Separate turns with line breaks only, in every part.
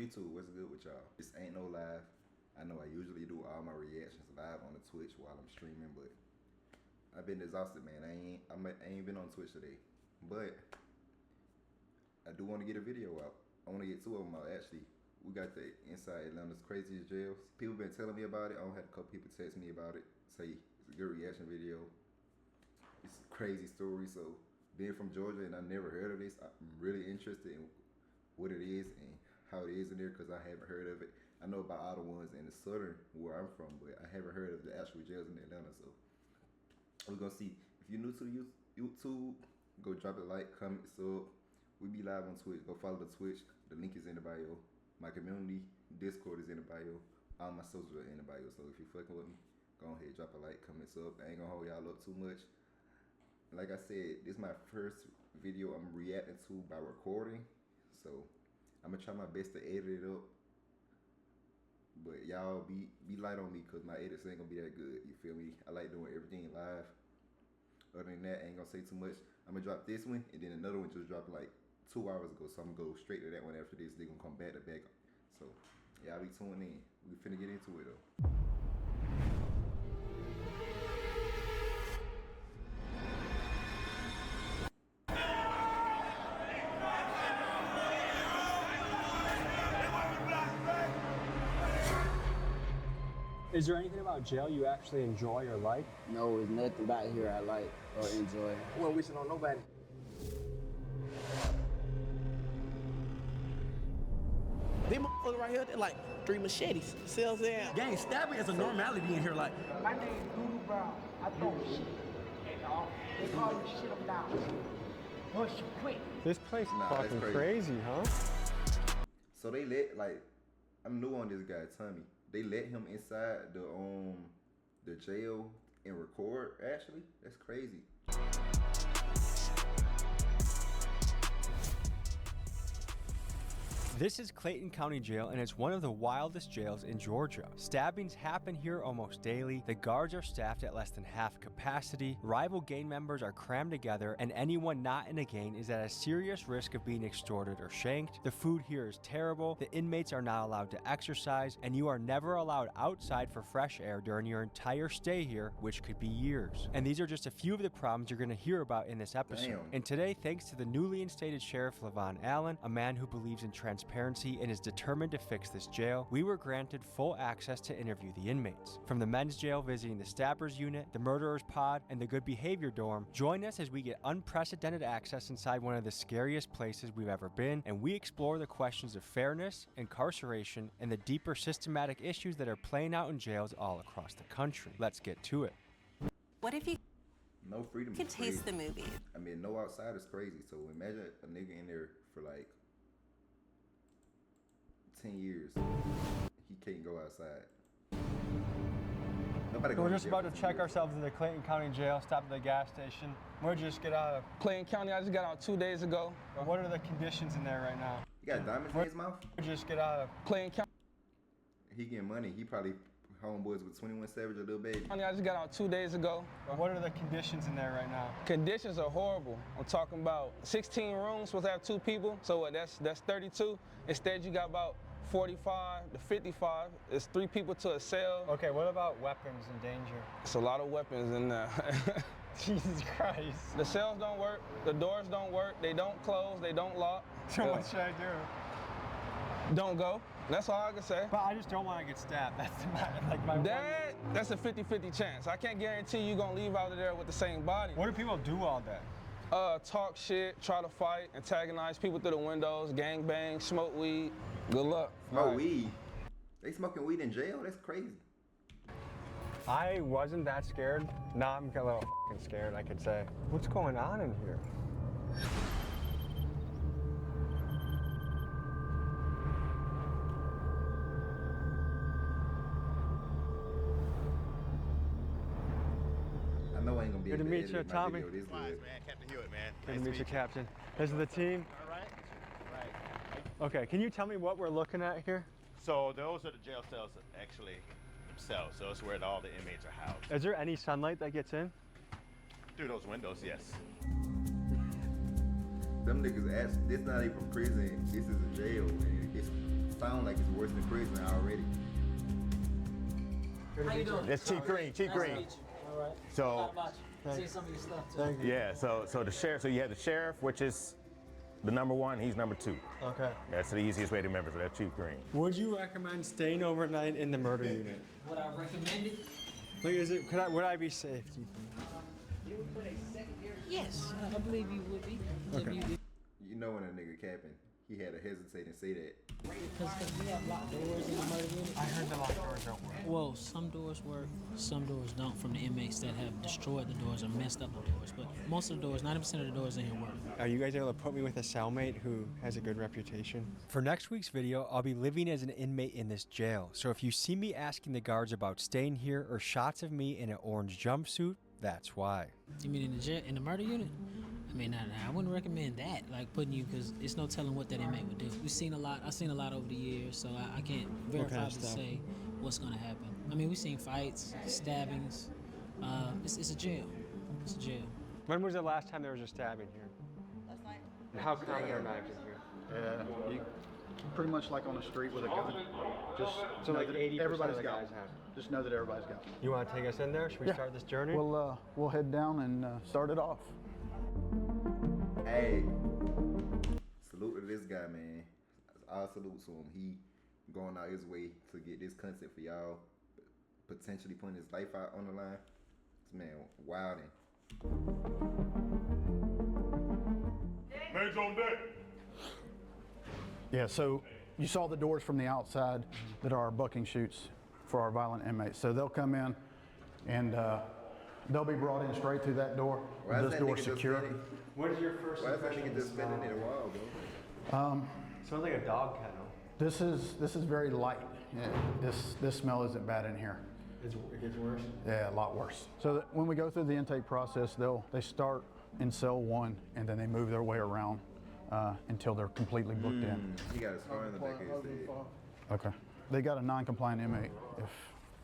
YouTube, what's good with y'all? This ain't no live. I know I usually do all my reactions live on the Twitch while I'm streaming, but I've been exhausted, man. I ain't been on Twitch today, but I do want to get a video out. I want to get 2 of them out, actually. We got the Inside Atlanta's Craziest Jails. People been telling me about it. I had a couple people text me about it, say it's a good reaction video. It's a crazy story. So being from Georgia and I never heard of this, I'm really interested in what it is and how it is in there because I haven't heard of it. I know about all the ones in the southern where I'm from, but I haven't heard of the actual jails in Atlanta. So we're gonna see. If you're new to the YouTube, go drop a like, comment, sub. We be live on Twitch. Go follow the Twitch. The link is in the bio. My community Discord is in the bio. All my socials are in the bio. So if you're fucking with me, go ahead, drop a like, comment, sub. I ain't gonna hold y'all up too much. Like I said, this is my first video I'm reacting to by recording. So I'm gonna try my best to edit it up. But y'all be light on me because my edits ain't gonna be that good. You feel me? I like doing everything live. Other than that, I ain't gonna say too much. I'm gonna drop this one and then another one just dropped like 2 hours ago. So I'm gonna go straight to that one after this. They're gonna come back to back. So y'all be tuning in. We finna get into it though.
Is there anything about jail you actually enjoy or like?
No, there's nothing about here I like or enjoy.
We ain't wishing on nobody. These motherfuckers right here, they're like 3 machetes. Sells there. Gang stabbing is a normality in here. Like,
my name is Doodoo Brown. I throw shit. And they call me shit them down. Once you quit.
This place is fucking crazy, huh?
So they let, I'm new on this guy, Tommy. They let him inside the jail and record, actually? That's crazy.
This is Clayton County Jail, and it's one of the wildest jails in Georgia. Stabbings happen here almost daily. The guards are staffed at less than half capacity. Rival gang members are crammed together, and anyone not in a gang is at a serious risk of being extorted or shanked. The food here is terrible. The inmates are not allowed to exercise, and you are never allowed outside for fresh air during your entire stay here, which could be years. And these are just a few of the problems you're going to hear about in this episode.
Damn.
And today, thanks to the newly instated Sheriff Levon Allen, a man who believes in transparency and is determined to fix this jail, we were granted full access to interview the inmates. From the men's jail visiting the stabbers unit, the murderers pod, and the good behavior dorm, join us as we get unprecedented access inside one of the scariest places we've ever been, and we explore the questions of fairness, incarceration, and the deeper systematic issues that are playing out in jails all across the country. Let's get to it.
What if you
No freedom
could
is
taste
crazy.
the movie?
I mean, no outside is crazy. So imagine a nigga in there for like 10 years. He can't go outside. Nobody
We're just about to check ourselves in the Clayton County Jail, stop at the gas station. Where'd you just get out of?
Clayton County, I just got out 2 days ago.
What are the conditions in there right now?
He got diamonds in his mouth?
Where'd you just get out of?
Clayton County,
He getting money. He probably homeboys with 21 Savage or Lil Baby.
I just got out 2 days ago.
What are the conditions in there right now?
Conditions are horrible. I'm talking about 16 rooms, supposed to have 2 people. So what, that's 32. Instead, you got about 45 to 55. It's 3 people to a cell.
Okay, what about weapons and danger?
It's a lot of weapons in there.
Jesus Christ.
The cells don't work. The doors don't work. They don't close. They don't lock.
So what should I do?
Don't go. That's all I can say.
But I just don't want to get stabbed. That's my
That's a 50-50 chance. I can't guarantee you're gonna leave out of there with the same body.
What do people do all day?
Talk shit, try to fight, antagonize people through the windows, gang bang, smoke weed. Good luck.
Smoke weed? They smoking weed in jail? That's crazy.
I wasn't that scared. Now I'm a little fucking scared, I could say. What's going on in here?
I know I ain't gonna be
Good to
able
meet you,
edit my
Tommy.
video this
Wise,
good.
man. Captain Hewitt, man.
Good to meet you, Captain. This is the team.
All right. Right.
Okay, can you tell me what we're looking at here?
So those are the jail cells actually themselves. So it's where all the inmates are housed.
Is there any sunlight that gets in?
Through those windows, yes.
Them niggas ask, this not even prison, this is a jail, and it's found worse than prison already.
How you doing?
That's Chief Green. Chief
Nice to
Green.
meet you. All right.
So-
How about you? Seen some of your stuff too.
Thank you.
Yeah. So the sheriff. So you have the sheriff, which is the number one. He's number two.
Okay.
That's the easiest way to remember. So that's Chief Green.
Would you recommend staying overnight in the murder unit?
Would I recommend it?
Like, would I be safe, do you think?
Yes, I believe you would be.
Okay.
You know when a nigga capping, he had to hesitate and say that.
Because we have locked doors in the murder unit.
I heard the locked doors don't work.
Well, some doors work, some doors don't from the inmates that have destroyed the doors or messed up the doors. But most of the doors, 90% of the doors in here work.
Are you guys able to put me with a cellmate who has a good reputation? For next week's video, I'll be living as an inmate in this jail. So if you see me asking the guards about staying here or shots of me in an orange jumpsuit, that's why.
You mean in the jail, in the murder unit? I mean, I wouldn't recommend that, like putting you, because it's no telling what that inmate would do. I've seen a lot over the years, so I can't verifiably say what's going to happen. I mean, we've seen fights, stabbings. It's a jail. It's a jail.
When was the last time there was a stabbing here?
Last night.
And how common are knives in here?
Yeah, you pretty much like on the street with a gun. Just
So
know
like
that
80%
everybody's
of the
got
guys
one.
have.
Just know that everybody's got one.
You want to take us in there? Should we
Yeah.
start this journey?
We'll head down and start it off.
Hey, salute to this guy, man. I salute to him. He going out his way to get this content for y'all, potentially putting his life out on the line. This man wilding.
Man's on deck.
Yeah, so you saw the doors from the outside that are our bucking chutes for our violent inmates. So they'll come in and they'll be brought in straight through that door.
Why is
This
that
door's
nigga just
secure.
standing?
What is your first
Why is that
impression
nigga
of
just
the
standing
cell?
in the wall, bro?
Sounds like a dog kennel.
This is very light. Yeah, this smell isn't bad in here.
It gets worse?
Yeah, a lot worse. So that when we go through the intake process, they start in cell 1 and then they move their way around until they're completely booked in.
He got his phone in the back of his head.
Okay. They got a non-compliant inmate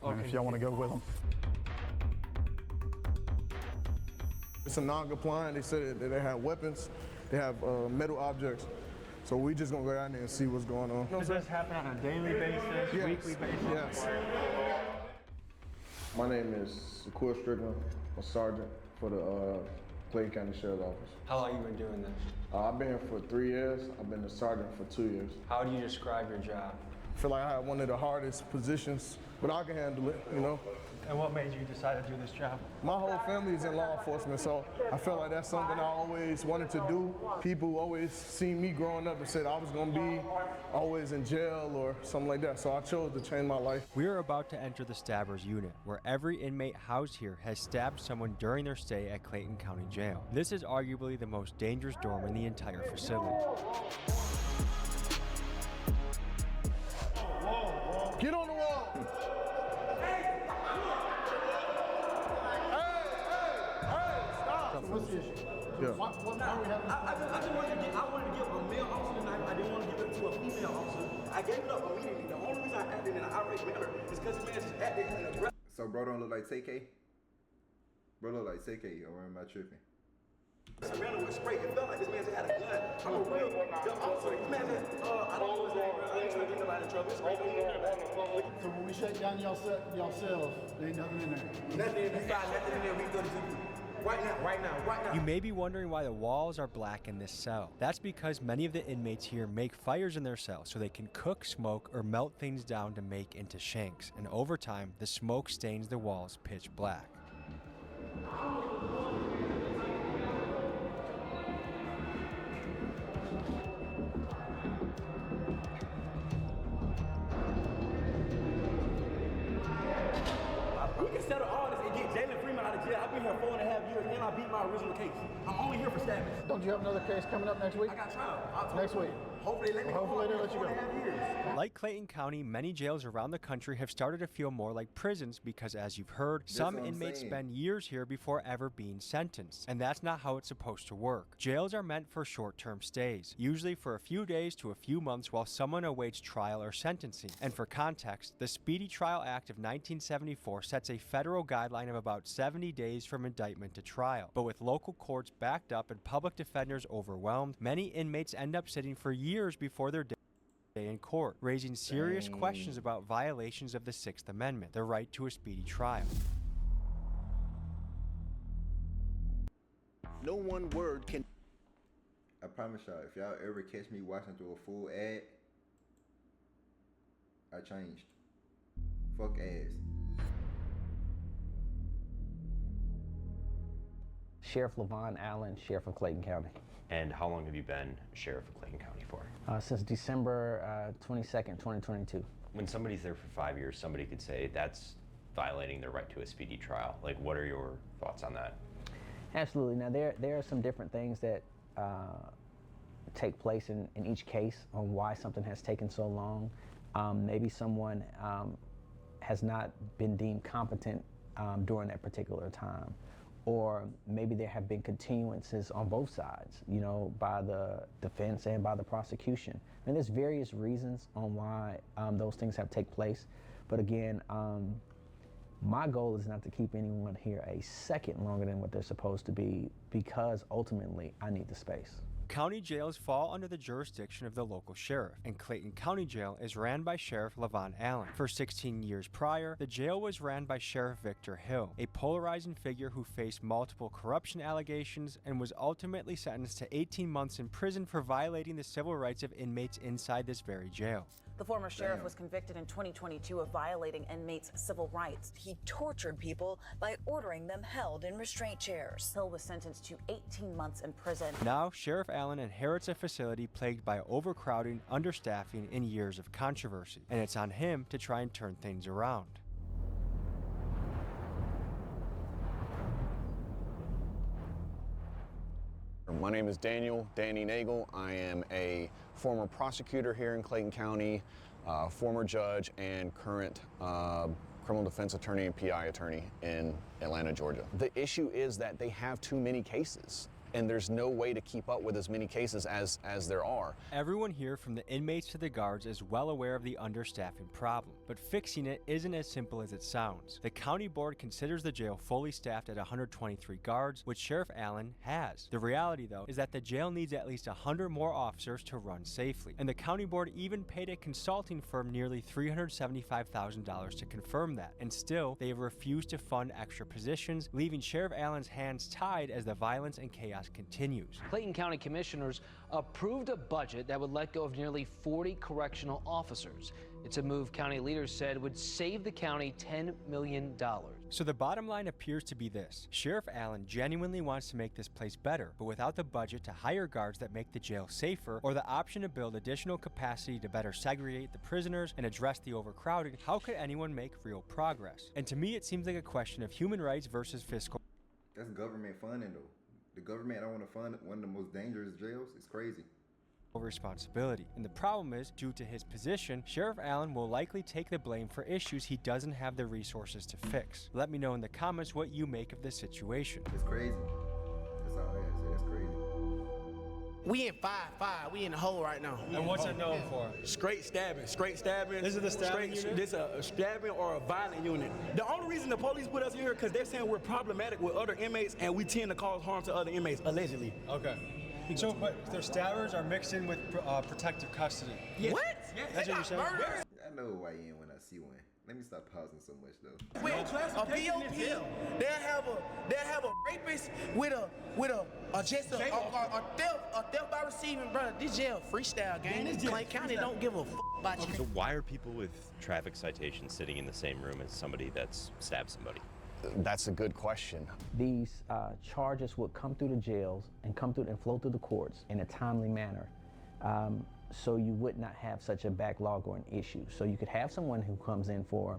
if y'all want to go with them.
It's a non-compliant. They said that they have weapons, they have metal objects. So we just gonna go down there and see what's going on.
Does this happen on a daily basis,
Yes.
weekly basis?
Yes.
My name is Shakur Strickland. I'm a sergeant for the Clayton County Sheriff's Office.
How long you been doing this?
I've been here for 3 years. I've been a sergeant for 2 years.
How do you describe your job?
I feel like I have one of the hardest positions, but I can handle it, you know.
And what made you decide to do this job?
My whole family is in law enforcement, so I feel like that's something I always wanted to do. People always seen me growing up and said I was gonna be always in jail or something like that, so I chose to change my life.
We are about to enter the Stabbers unit, where every inmate housed here has stabbed someone during their stay at Clayton County Jail. This is arguably the most dangerous dorm in the entire facility.
Get on the wall!
What's the issue?
Yeah.
Why are we having
I just wanted to give a male officer the knife. I didn't want to give it to a female officer. I gave it up immediately. The only reason I acted in an irate manner is because the man just acted in an aggressive.
So bro don't look like TK? Bro look like TK, or am I tripping?
manner with spray. It felt like this man just had a gun. I'm a real young officer. This man said, I don't know his name, bro. I ain't trying to get nobody in trouble. It's great.
So when we shake down y'all cells, there ain't nothing in there?
Nothing in there. We find nothing in there. We go to TV. Right now.
You may be wondering why the walls are black in this cell. That's because many of the inmates here make fires in their cell so they can cook, smoke, or melt things down to make into shanks. And over time, the smoke stains the walls pitch black.
We can settle all this and get Jalen Freeman out of jail. I've been here 4.5 years and I beat my original case. I'm only here for stabbing.
Don't you have another case coming up next week?
I got trial.
Next week.
Hopefully they let me go.
Hopefully they let you go.
4.5 years.
Like Clayton County, many jails around the country have started to feel more like prisons because, as you've heard, some
what I'm
inmates
saying.
spend years here before ever being sentenced. And that's not how it's supposed to work. Jails are meant for short-term stays, usually for a few days to a few months while someone awaits trial or sentencing. And for context, the Speedy Trial Act of 1974 sets a federal guideline of about 70 days from indictment to trial. But with local courts backed up and public defenders overwhelmed, many inmates end up sitting for years before their in court, raising serious questions about violations of the Sixth Amendment, the right to a speedy trial.
No one word can.
I promise y'all, if y'all ever catch me watching through a full ad, I changed. Fuck ads.
Sheriff Levon Allen, Sheriff of Clayton County.
And how long have you been Sheriff of Clayton County for?
Since December 22nd, 2022.
When somebody's there for 5 years, somebody could say that's violating their right to a speedy trial. Like, what are your thoughts on that?
Absolutely. Now, there are some different things that take place in each case on why something has taken so long. Maybe someone has not been deemed competent during that particular time. Or maybe there have been continuances on both sides, you know, by the defense and by the prosecution. I mean, there's various reasons on why those things have taken place. But again, my goal is not to keep anyone here a second longer than what they're supposed to be, because ultimately I need the space.
County jails fall under the jurisdiction of the local sheriff, and Clayton County Jail is ran by Sheriff Levon Allen. For 16 years prior, the jail was ran by Sheriff Victor Hill, a polarizing figure who faced multiple corruption allegations and was ultimately sentenced to 18 months in prison for violating the civil rights of inmates inside this very jail.
The former sheriff was convicted in 2022 of violating inmates' civil rights.
He tortured people by ordering them held in restraint chairs.
Hill was sentenced to 18 months in prison.
Now, Sheriff Allen inherits a facility plagued by overcrowding, understaffing, and years of controversy, and it's on him to try and turn things around.
My name is Danny Nagel. I am a former prosecutor here in Clayton County, former judge, and current criminal defense attorney and PI attorney in Atlanta, Georgia. The issue is that they have too many cases, and there's no way to keep up with as many cases as there are.
Everyone here, from the inmates to the guards, is well aware of the understaffing problem, but fixing it isn't as simple as it sounds. The county board considers the jail fully staffed at 123 guards, which Sheriff Allen has. The reality, though, is that the jail needs at least 100 more officers to run safely, and the county board even paid a consulting firm nearly $375,000 to confirm that, and still, they have refused to fund extra positions, leaving Sheriff Allen's hands tied as the violence and chaos continues.
Clayton County commissioners approved a budget that would let go of nearly 40 correctional officers. It's a move county leaders said would save the county $10 million.
So the bottom line appears to be this. Sheriff Allen genuinely wants to make this place better, but without the budget to hire guards that make the jail safer, or the option to build additional capacity to better segregate the prisoners and address the overcrowding, how could anyone make real progress? And to me, it seems like a question of human rights versus fiscal.
That's government funding, though. The government don't want to fund one of the most dangerous jails. It's crazy.
Responsibility. And the problem is, due to his position, Sheriff Allen will likely take the blame for issues he doesn't have the resources to fix. Let me know in the comments what you make of this situation.
It's crazy. That's all I gotta say. It's crazy.
We in 5-5. We in the hole right now.
And what's it known for?
Straight stabbing. Straight stabbing.
This is the stabbing unit?
This is a stabbing or a violent unit. The only reason the police put us here because they're saying we're problematic with other inmates and we tend to cause harm to other inmates, allegedly.
Okay. So, but their stabbers are mixed in with protective custody.
Yes.
What? Yes, that's what you're saying?
I know who I am when I see one. Let me stop pausing so much, though.
Wait, a POP, they'll have a rapist with a theft by receiving, brother. This jail freestyle game. Clayton County don't give a f about you.
So why are people with traffic citations sitting in the same room as somebody that's stabbed somebody?
That's a good question.
These charges would come through the jails and come through and flow through the courts in a timely manner. So you would not have such a backlog or an issue. So you could have someone who comes in for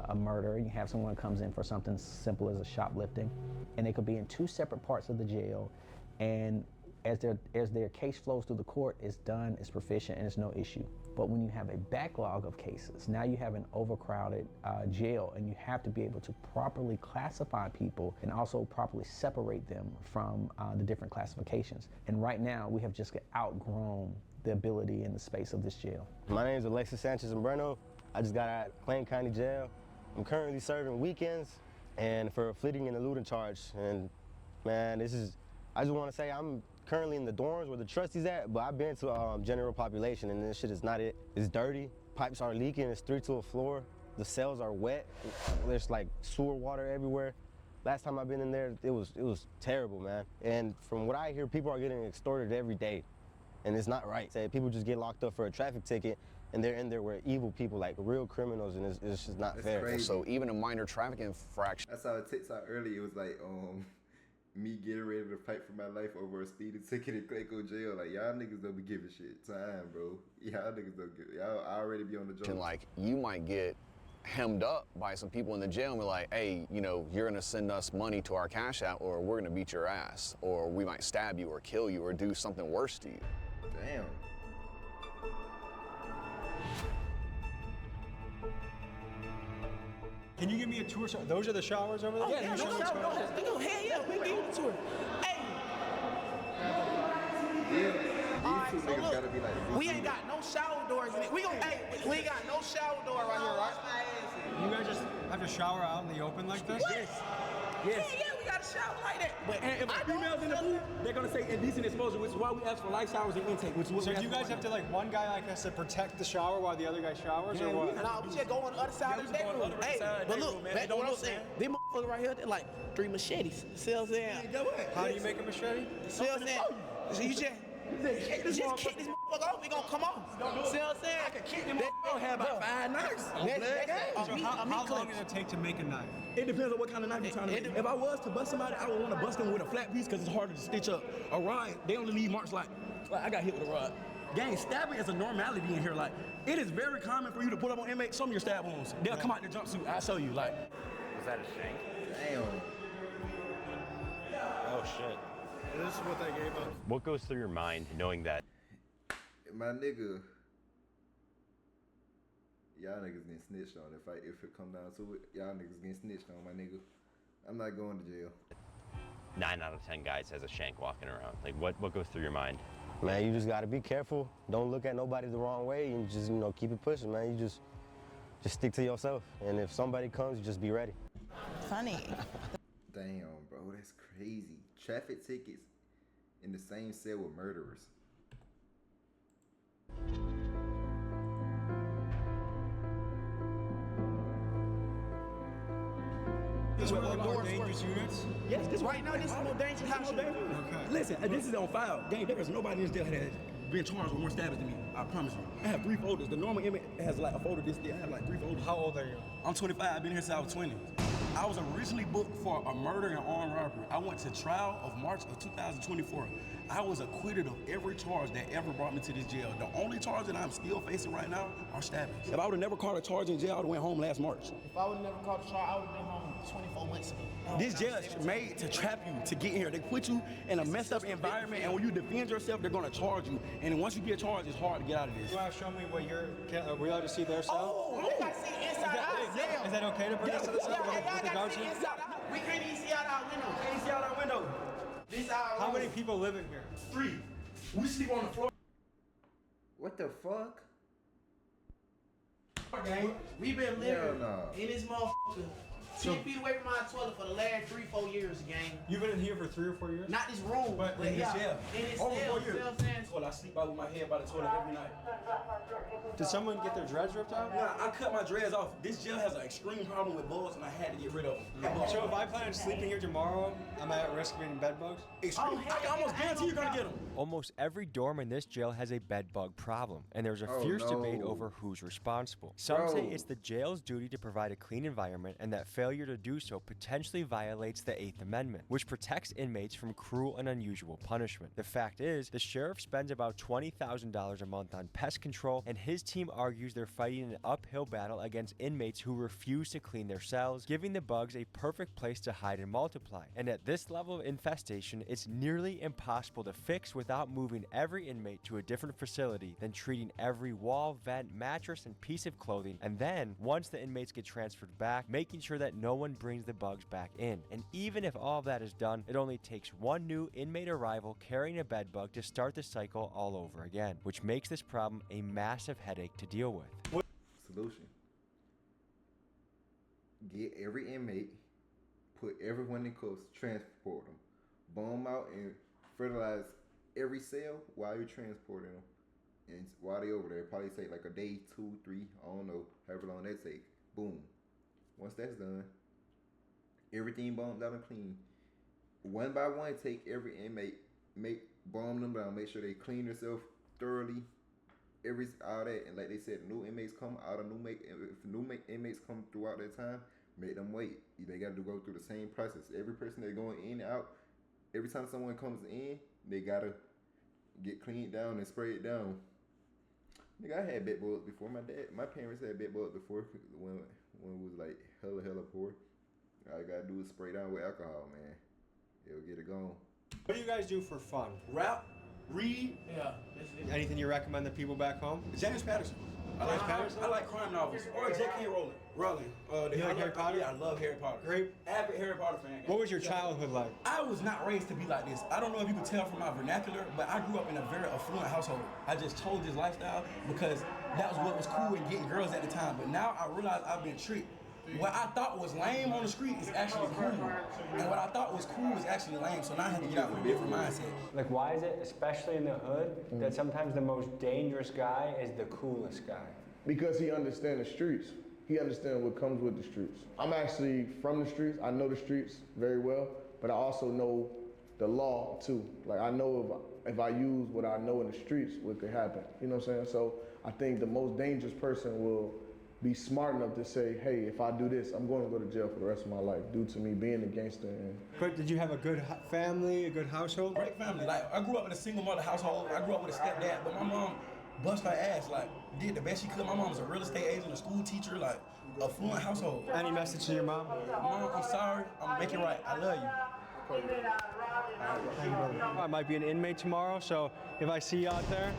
a murder, you have someone who comes in for something simple as a shoplifting, and they could be in two separate parts of the jail, and as their case flows through the court, it's done, it's proficient, and it's no issue. But when you have a backlog of cases, now you have an overcrowded jail, and you have to be able to properly classify people and also properly separate them from the different classifications. And right now, we have just outgrown the ability and the space of this jail.
My name is Alexis Sanchez-Umbreno. I just got out of Clayton County Jail. I'm currently serving weekends and for a fleeing and eluding charge. And man, I just want to say I'm currently in the dorms where the trustees at, but I've been to general population, and this shit is not it. It's dirty. Pipes are leaking. It's 3 to a floor. The cells are wet. There's like sewer water everywhere. Last time I've been in there, it was terrible, man. And from what I hear, people are getting extorted every day, and it's not right. Say people just get locked up for a traffic ticket, and they're in there with evil people, like real criminals, and it's just not fair.
crazy.
So even a minor traffic infraction.
I saw a TikTok earlier. It was like me getting ready to fight for my life over a speeding ticket in Clayco jail. Like, y'all niggas don't be giving shit time, bro. Y'all niggas don't give. Y'all already be on the job.
Like, you might get hemmed up by some people in the jail and be like, hey, you know, you're gonna send us money to our cash app, or we're gonna beat your ass, or we might stab you or kill you or do something worse to you.
Damn.
Can you give me a tour? Those are the showers over there?
Yeah, no, hell yeah, we give you the tour. Hey.
These two niggas gotta be like.
We ain't got no shower doors in it. We ain't got no shower door right here, right?
You guys just have to shower out in the open like this?
Yes. Yeah, we got a shower like that. But
And if a female's in the booth, they're gonna say indecent exposure, which is why we ask for light showers and intake. Which is what
So
we
do you guys have to, like, one guy like us to protect the shower while the other guy showers, or what?
Nah, we just go on the other side of the bedroom. Hey, but look, back to what I'm saying. These motherfuckers right here, they're like 3 machetes. See what I'm saying?
How do you make a machete?
See what I'm saying? So you just kick this motherfucker off, he gonna come off. See what I'm saying? I can kick him off. I don't have about 5 knives.
So how long does it take to make a knife?
It depends on what kind of knife you're trying to make. If I was to bust somebody, I would want to bust them with a flat piece because it's harder to stitch up. A rod, they only leave marks like I got hit with a rod. Gang, stabbing is a normality in here. Like, it is very common for you to pull up on inmates, show me your stab wounds. They'll come out in their jumpsuit, I'll show you. Like,
Was that a shank?
Damn.
Oh shit.
This is what they gave us.
What goes through your mind knowing that?
My nigga. Y'all niggas getting snitched on. If it come down to it, y'all niggas getting snitched on, my nigga. I'm not going to jail.
9 out of 10 guys has a shank walking around. Like, what goes through your mind?
Man, you just gotta be careful. Don't look at nobody the wrong way, and just, you know, keep it pushing, man. You just stick to yourself, and if somebody comes, you just be ready.
Funny.
Damn, bro, that's crazy. Traffic tickets in the same cell with murderers.
This is one of the more dangerous units?
yes, this
Right now, this is the most dangerous house.
Okay.
Listen, this is on file. Gang, there is nobody in this jail that has been charged with more stabbings than me. I promise you. I have 3 folders. The normal inmate has like a folder this day. I have like 3 folders.
How old are you?
I'm 25. I've been here since I was 20. I was originally booked for a murder and armed robbery. I went to trial of March of 2024. I was acquitted of every charge that ever brought me to this jail. The only charge that I'm still facing right now are stabbings. If I would have never caught a charge in jail, I would have went home last March.
If I would have never caught a charge, I would have been home 24 months ago.
This jail is made to trap you, to get in here. They put you in a messed up environment, and when you defend yourself, they're gonna charge you. And then once you get charged, it's hard to get out of this.
You want to show me what are we allowed to see their cell?
Oh, we got to see inside our
Is that okay to bring us to the cell with the guards here?
We can't even see out our window.
Can't see out our window.
This our
How many people live in here?
3. We sleep on the floor.
What the fuck?
Gang. We been living
Hell no.
in this motherfucker 10 feet away from our toilet for the last 3-4 years, gang.
You've been in here for 3 or 4 years?
Not this room, but
in this
yeah,
cell.
in this
Over
cell.
4
You
years.
know what I'm saying?
Well, I sleep out with my head by the toilet every night.
Did someone get their dreads ripped out?
Nah, I cut my dreads off. This jail has an extreme problem with bugs, and I had to get rid of them.
So if I plan on sleeping here tomorrow, am I at risk of getting bed bugs?
Extreme. I can almost guarantee you're gonna get them.
Almost every dorm in this jail has a bed bug problem, and there's a fierce debate over who's responsible. Some say it's the jail's duty to provide a clean environment, and that failure to do so potentially violates the 8th Amendment, which protects inmates from cruel and unusual punishment. The fact is, the sheriff spends about $20,000 a month on pest control, and his team argues they're fighting an uphill battle against inmates who refuse to clean their cells, giving the bugs a perfect place to hide and multiply. And at this level of infestation, it's nearly impossible to fix without moving every inmate to a different facility, then treating every wall, vent, mattress, and piece of clothing, and then, once the inmates get transferred back, making sure that no one brings the bugs back in. And even if all of that is done, it only takes one new inmate arrival carrying a bed bug to start the cycle all over again, which makes this problem a massive headache to deal with.
Solution. Get every inmate, put everyone in cuffs, transport them, bomb out, and fertilize every cell while you're transporting them. And while they over there, it probably take like a day, 2, 3, I don't know, however long that take. Boom. Once that's done, everything bombed out and clean. One by one, take every inmate, bomb them down, make sure they clean themselves thoroughly, all that. And like they said, new inmates come out of if new inmates come throughout that time, make them wait. They got to go through the same process. Every person that's going in and out, every time someone comes in, they gotta get cleaned down and sprayed down. Nigga, I had bed bugs before. My parents had bed bugs before when it was like hella poor. All I gotta do is spray down with alcohol, man. It'll get it gone.
What do you guys do for fun?
Rap, read.
Yeah. Anything you recommend to people back home?
James Patterson. I like crime novels. Or J.K. Rowling.
You like Harry Potter?
Yeah, I love Harry Potter.
Great.
Avid Harry Potter fan.
What was your childhood like?
I was not raised to be like this. I don't know if you can tell from my vernacular, but I grew up in a very affluent household. I just chose this lifestyle because that was what was cool in getting girls at the time. But now I realize I've been tricked. What I thought was lame on the street is actually cool. And what I thought was cool is actually lame. So now I have to get out with a different mindset.
Like, why is it, especially in the hood, that sometimes the most dangerous guy is the coolest guy?
Because he understands the streets. He understands what comes with the streets. I'm actually from the streets. I know the streets very well, but I also know the law too. Like, I know if I use what I know in the streets, what could happen. You know what I'm saying? So I think the most dangerous person will be smart enough to say, hey, if I do this, I'm going to go to jail for the rest of my life due to me being a gangster.
But did you have a good family, a good household?
Great family. Like, I grew up in a single mother household. I grew up with a stepdad, but my mom bust her ass, like, did the best she could. My mom was a real estate agent, a school teacher, like, affluent household.
Any message to your mom?
Mom, I'm sorry. I'm making it right. I love you.
I might be an inmate tomorrow, so if I see you out there,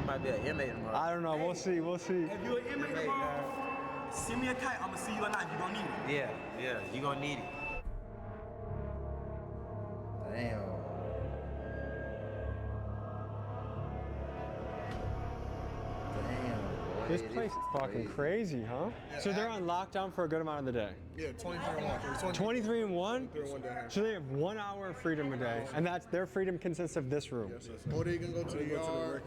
Might be an inmate tomorrow.
I don't know. We'll see. We'll see.
If you're an inmate tomorrow, send me a kite. I'm gonna see you at night. You're gonna need it.
Yeah, you're gonna need it.
Damn.
This place is fucking crazy, huh?
Yeah,
So they're on lockdown for a good amount of the day.
Yeah, 23 and 1.
23 and 1?
23 and 1 down here.
So they have 1 hour of freedom a day, and that's their freedom consists of this room.
Yes, or they can go to the yard.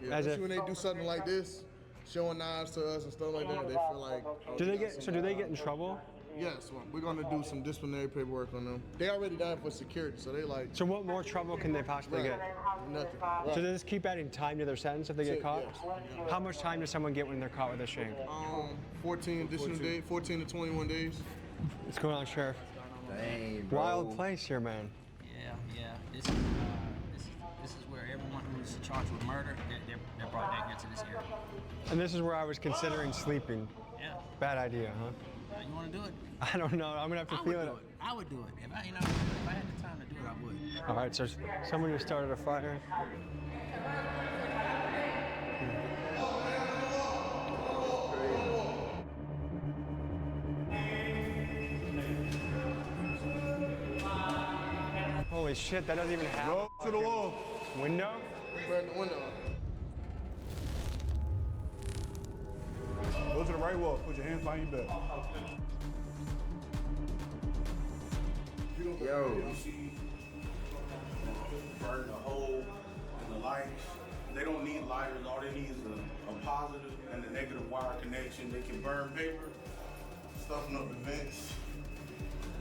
Yeah, especially when they do something like this, showing knives to us and stuff like that, they feel like.
Do they get in trouble?
Yes, well, we're gonna do some disciplinary paperwork on them. They already done for security, so they like.
So what more trouble can they possibly get?
Nothing.
So they just keep adding time to their sentence if they get caught?
Yes.
How much time does someone get when they're caught with a shank?
14 additional days, 14 to 21 days.
What's going on, Sheriff?
Dang, bro.
Wild place here, man.
Yeah. This is where everyone who's charged with murder, they're brought down here to this area.
And this is where I was considering sleeping.
Yeah.
Bad idea, huh?
You want to do it?
I don't know. I'm gonna have to feel it.
I would do it. If I had the time to do it, I would.
All right, so someone just started a fire. Holy shit, that doesn't even have
Go to the wall.
Window?
Burn the window.
Go to the right wall. Put your hands behind your back.
Yo.
Burn the hole in the lights. They don't need lighters. All they need is a positive and a negative wire connection. They can burn paper, stuffing up the vents,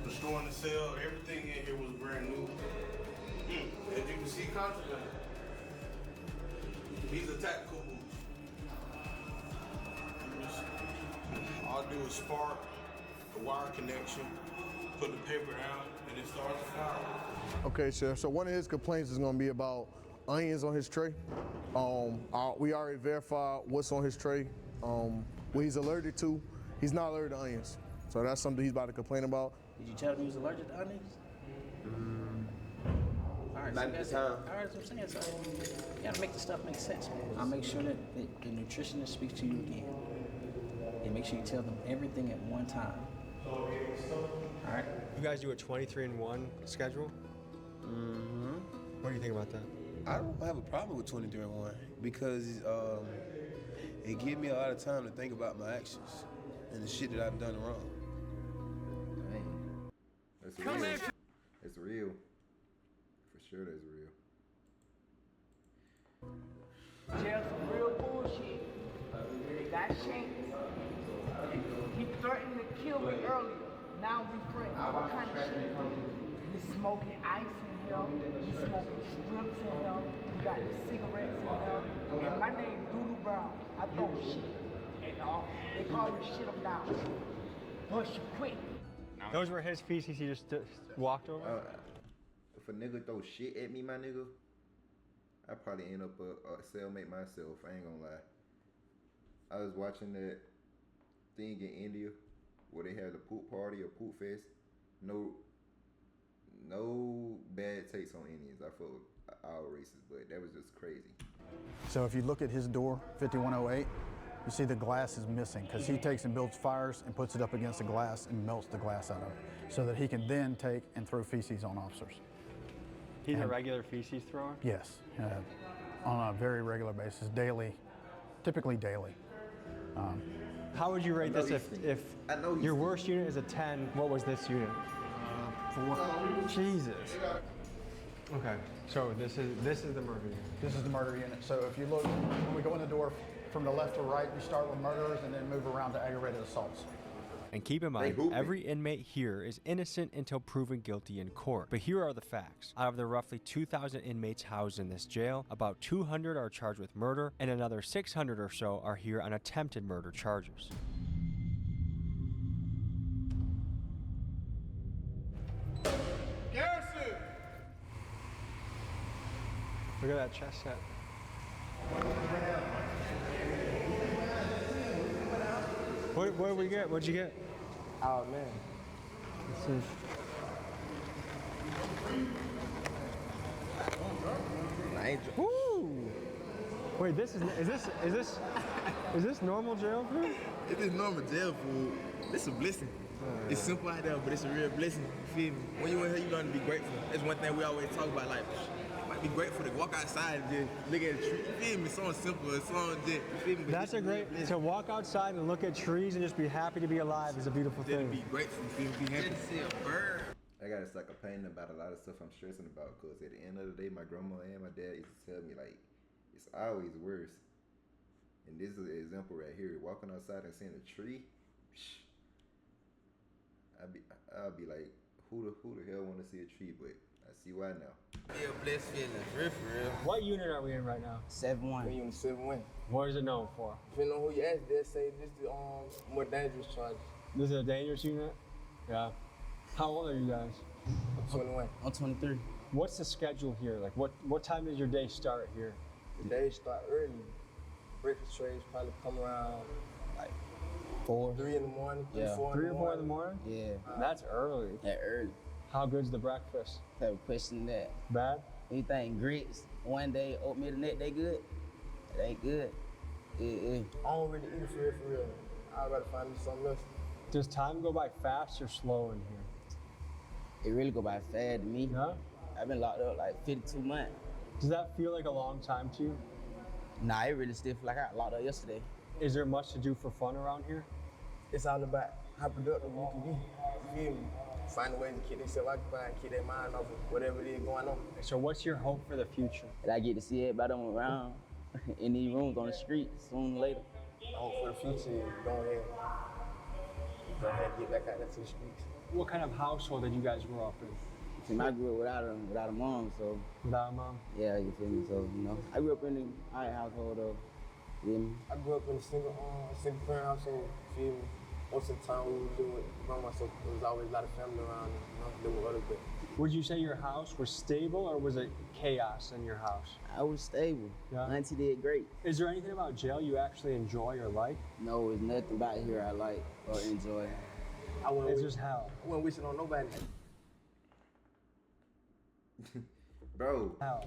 destroying the cell. Everything in here was brand new. As you can see, constantly. These are tactical boots. All I do is spark the wire connection, put the paper down, and it starts to fire.
Okay, Sheriff. So one of his complaints is going to be about onions on his tray. We already verified what's on his tray, what he's allergic to. He's not allergic to onions. So that's something he's about to complain about.
Did you tell him he was allergic to onions? All right,
Not at the time.
All right, that's what I'm saying. So you gotta make the stuff make sense, man. I'll make sure that the nutritionist speaks to you again. And make sure you tell them everything at one time. All right?
You guys do a 23 and 1 schedule?
Mm-hmm.
What do you think about that?
I don't have a problem with 23 and 1 because it gives me a lot of time to think about my actions and the shit that I've done wrong.
Dang. That's real. It's real. For sure that's real.
Jail some real bullshit. They got shanked. He threatened to kill me earlier. Now we threatened. What kind of shit? He's smoking ice in here. He's smoking strips in here. He got the cigarettes in here. And my name Doodoo Brown. I throw shit. And they call me shit him down. Push you quick.
Those were his feces he just walked over?
If a nigga throw shit at me, my nigga, I probably end up a cellmate myself. I ain't gonna lie. I was watching that thing in India where they had the poop party or poop fest. No bad takes on Indians. I feel all racist, but that was just crazy.
So if you look at his door, 5108, you see the glass is missing because he takes and builds fires and puts it up against the glass and melts the glass out of it so that he can then take and throw feces on officers.
He's a regular feces thrower?
Yes, on a very regular basis, daily, typically daily.
How would you rate this if your worst unit is a 10, what was this unit? 4. Jesus. Okay, so this is the murder unit.
This is the murder unit. So if you look, when we go in the door from the left to right, we start with murderers and then move around to aggravated assaults.
And keep in mind, every inmate here is innocent until proven guilty in court. But here are the facts. Out of the roughly 2,000 inmates housed in this jail, about 200 are charged with murder, and another 600 or so are here on attempted murder charges.
Garrison!
Look at that chest set. What did we get? What'd you get?
Oh man.
Let's see. Woo! Wait, is this normal jail food?
It is normal jail food. It's a blessing. It's simple out there, but it's a real blessing. You feel me? When you in here, you learn to be grateful. That's one thing we always talk about. Like, you might be grateful to walk outside and just look at a tree. You feel me? It's something simple. It's something just, you feel me? But
That's a great, to walk outside and look at trees and just be happy to be alive is a beautiful thing.
Be grateful, you feel me? Be happy.
See a bird. I got a suck of pain about a lot of stuff I'm stressing about because at the end of the day, my grandma and my dad used to tell me, like, it's always worse. And this is an example right here. Walking outside and seeing a tree, I'll be like, who the hell want to see a tree? But I see why now.
Yeah, blessed feeling, for real.
What unit are we in right now?
7-1.
We in 7-1.
What is it known for?
Depending on who you ask, they'll say this is more dangerous charges.
This is a dangerous unit? Yeah. How old are you guys?
I'm 21.
I'm 23.
What's the schedule here? Like, what time does your day start here?
The day start early. Breakfast trays probably come around like 3 in the morning, 3 or 4
in the morning?
Yeah.
That's early.
That early.
How good's the breakfast?
Type of question that.
Bad?
Anything grits one day, oatmeal the next day good? It ain't good.
I don't really eat for real. I'd rather find me something else.
Does time go by fast or slow in here?
It really go by fast to me.
Yeah?
I've been locked up like 52 months.
Does that feel like a long time to you?
Nah, it really still feel like I got locked up yesterday.
Is there much to do for fun around here?
It's all about how productive you can be. You feel me? Find a way to keep themselves occupied and keep their mind off of whatever it is going on.
So what's your hope for the future?
That I get to see everybody around in these rooms on the street sooner or later.
I hope for the future is go ahead and get back out there to the streets.
What kind of household did you guys grow up in?
See, I grew up without a mom, so.
Without a mom?
Yeah, you feel me? So, you know, I grew up in a high household, though. You feel me?
I grew up in a single parent household, you feel me? Most of the time we were doing with grandma, so there was always a lot of family around and, you know, dealing with other people.
Would you say your house was stable or was it chaos in your house?
I was stable.
Yeah.
Auntie did great.
Is there anything about jail you actually enjoy or like?
No, there's nothing about here I like or enjoy.
It's just hell.
I wasn't wishing on nobody.
Bro.
Hell.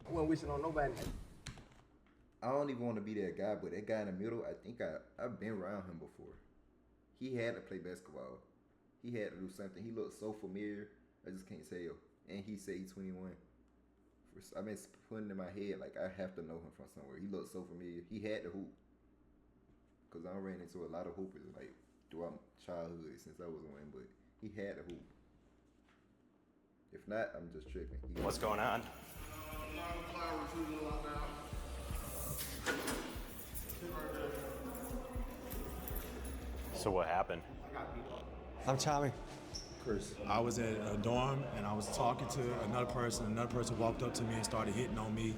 I wasn't wishing on nobody.
I don't even want to be that guy, but that guy in the middle, I think I've been around him before. He had to play basketball. He had to do something. He looked so familiar. I just can't say it. And he said he's 21. I've been putting in my head like I have to know him from somewhere. He looked so familiar. He had to hoop. Because I ran into a lot of hoopers like throughout childhood since I was one, but he had to hoop. If not, I'm just tripping.
What's going on?
So what happened?
I'm Tommy.
Chris. I was at a dorm and I was talking to another person. Another person walked up to me and started hitting on me,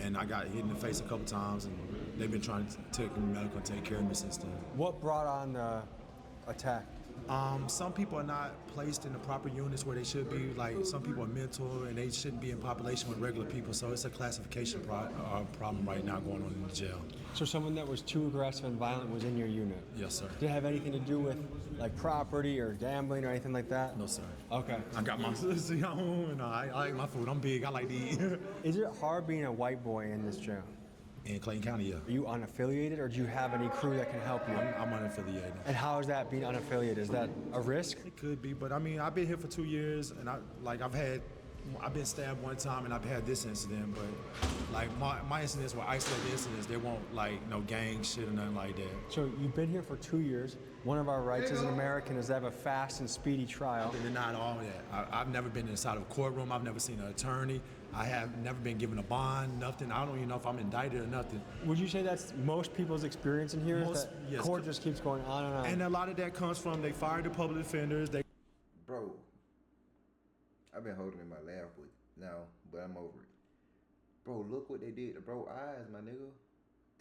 and I got hit in the face a couple times. And they've been trying to take me medical and take care of me since then.
What brought on the attack?
Some people are not placed in the proper units where they should be. Like, some people are mental and they shouldn't be in population with regular people. So it's a classification problem right now going on in the jail.
So someone that was too aggressive and violent was in your unit?
Yes, sir.
Did it have anything to do with like property or gambling or anything like that?
No, sir.
Okay.
I got my sister home. I like my food. I'm big. I like to eat.
Is it hard being a white boy in this jail?
In Clayton County, yeah.
Are you unaffiliated, or do you have any crew that can help you?
I'm unaffiliated.
And how is that being unaffiliated? Is that a risk?
It could be, but I mean, I've been here for 2 years, and I've been stabbed one time, and I've had this incident. But like my incidents were isolated incidents. They won't like no gang shit or nothing like that.
So you've been here for 2 years. One of our rights as an American is to have a fast and speedy trial.
They're not all that. I've never been inside of a courtroom. I've never seen an attorney. I have never been given a bond, nothing. I don't even know if I'm indicted or nothing.
Would you say that's most people's experience in here?
Yes.
Court just keeps going on and on.
And a lot of that comes from they fired the public defenders.
Bro, I've been holding in my laugh now, but I'm over it. Bro, look what they did to bro eyes, my nigga.